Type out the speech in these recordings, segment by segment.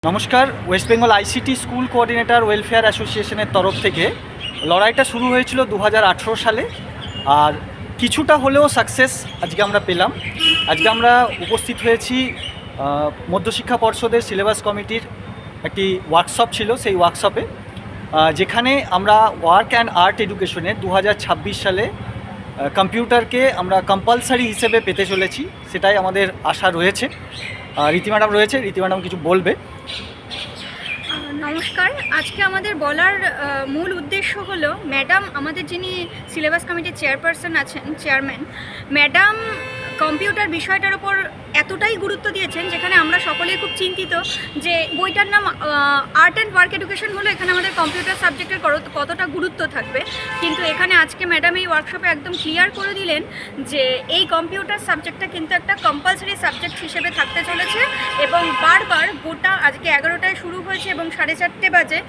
নমস্কার। West Bengal ICT school coordinator welfare অ্যাসোসিয়েশনের তরফ থেকে লড়াইটা শুরু হয়েছিল 2018 সালে, আর কিছুটা হলেও সাকসেস আজকে আমরা পেলাম। আজকে আমরা উপস্থিত হয়েছি মধ্যশিক্ষা পর্ষদের সিলেবাস কমিটির একটি ওয়ার্কশপ ছিল, সেই ওয়ার্কশপে যেখানে আমরা ওয়ার্ক অ্যান্ড আর্ট এডুকেশনে 2026 সালে কম্পিউটারকে আমরা কম্পালসারি হিসেবে পেতে চলেছি, সেটাই আমাদের আশা রয়েছে। রীতি ম্যাডাম রয়েছে, রীতি ম্যাডাম কিছু বলবে। নমস্কার। আজকে আমাদের বলার মূল উদ্দেশ্য হলো, ম্যাডাম আমাদের যিনি সিলেবাস কমিটির চেয়ারপারসন আছেন, চেয়ারম্যান ম্যাডাম কম্পিউটার বিষয়টার ওপর এতটাই গুরুত্ব দিয়েছেন, যেখানে আমরা সকলেই খুব চিন্তিত যে বইটার নাম আর্ট অ্যান্ড ওয়ার্ক এডুকেশন হলো, এখানে আমাদের কম্পিউটার সাবজেক্টের কতটা গুরুত্ব থাকবে। কিন্তু এখানে আজকে ম্যাডাম এই ওয়ার্কশপে একদম ক্লিয়ার করে দিলেন যে এই কম্পিউটার সাবজেক্টটা কিন্তু একটা কম্পালসারি সাবজেক্ট হিসেবে থাকতে চলেছে, এবং বারবার গোটা আজকে 11টায় শুরু হয়েছে এবং 4:30 বাজে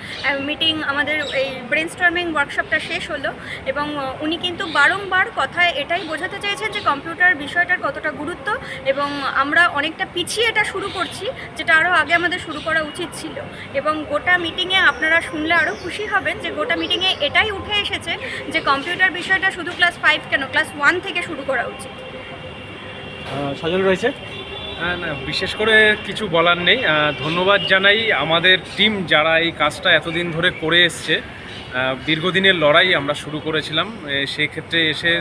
মিটিং, আমাদের এই ব্রেনস্টর্মিং ওয়ার্কশপটা শেষ হলো। এবং উনি কিন্তু বারংবার কথায় এটাই বোঝাতে চেয়েছেন যে কম্পিউটার বিষয়টার কতটা গুরুত্ব, এবং আমরা অনেকটা পিছিয়ে এটা শুরু করছি, যেটা আরও আগে আমাদের শুরু করা উচিত ছিল। এবং গোটা মিটিংয়ে আপনারা শুনলে আরও খুশি হবেন যে গোটা মিটিংয়ে এটাই উঠে এসেছে যে কম্পিউটার বিষয়টা শুধু ক্লাস 5 কেন, ক্লাস 1 থেকে শুরু করা উচিত। সজল রয়েছে। না, বিশেষ করে কিছু বলার নেই। ধন্যবাদ জানাই আমাদের টিম যারা এই কাজটা এতদিন ধরে করে এসছে। দীর্ঘদিনের লড়াই আমরা শুরু করেছিলাম, সেই ক্ষেত্রে এসে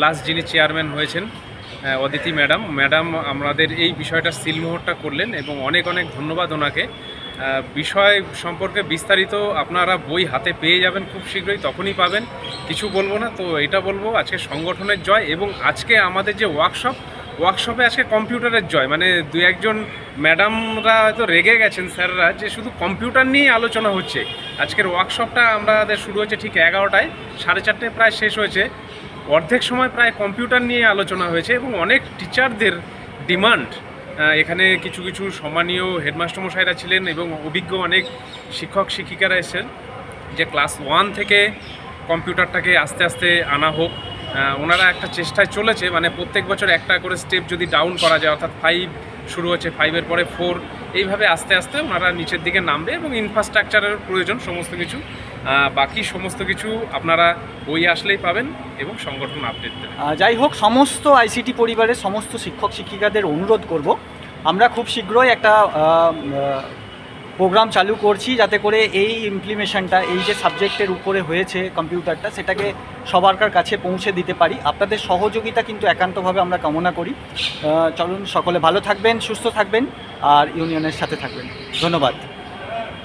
লাস্ট যিনি চেয়ারম্যান হয়েছেন অদিতি ম্যাডাম আমাদের এই বিষয়টা সিলমোহরটা করলেন, এবং অনেক অনেক ধন্যবাদ ওনাকে। বিষয় সম্পর্কে বিস্তারিত আপনারা বই হাতে পেয়ে যাবেন খুব শীঘ্রই, তখনই পাবেন। কিছু বলবো না, তো এটা বলবো আজকে সংগঠনের জয়। এবং আজকে আমাদের যে ওয়ার্কশপে আজকে কম্পিউটারের জয়। মানে দু একজন ম্যাডামরা হয়তো রেগে গেছেন স্যাররা যে শুধু কম্পিউটার নিয়ে আলোচনা হচ্ছে। আজকের ওয়ার্কশপটা আমাদের শুরু হয়েছে ঠিক 11টায়, 4:30 প্রায় শেষ হয়েছে। অর্ধেক সময় প্রায় কম্পিউটার নিয়ে আলোচনা হয়েছে, এবং অনেক টিচারদের ডিমান্ড। এখানে কিছু কিছু সম্মানীয় হেডমাস্টারমশাইরা ছিলেন এবং অভিজ্ঞ অনেক শিক্ষক শিক্ষিকারা এসেছেন যে ক্লাস 1 থেকে কম্পিউটারটাকে আস্তে আস্তে আনা হোক। ওনারা একটা চেষ্টায় চলেছে, মানে প্রত্যেক বছর একটা করে স্টেপ যদি ডাউন করা যায়, অর্থাৎ 5 শুরু হচ্ছে, 5-এর পরে 4, এইভাবে আস্তে আস্তে ওনারা নিচের দিকে নামবে। এবং ইনফ্রাস্ট্রাকচারের প্রয়োজন সমস্ত কিছু, বাকি সমস্ত কিছু আপনারা বই আসলেই পাবেন এবং সংগঠন আপডেট দেবেন। যাই হোক, সমস্ত আইসিটি পরিবারের সমস্ত শিক্ষক শিক্ষিকাদের অনুরোধ করব, আমরা খুব শীঘ্রই একটা প্রোগ্রাম চালু করছি, যাতে করে এই ইমপ্লিমেশনটা, এই যে সাবজেক্টের উপরে হয়েছে কম্পিউটারটা, সেটাকে সবার কাছে পৌঁছে দিতে পারি। আপনাদের সহযোগিতা কিন্তু একান্তভাবে আমরা কামনা করি। চলুন, সকলে ভালো থাকবেন, সুস্থ থাকবেন, আর ইউনিয়নের সাথে থাকবেন। ধন্যবাদ।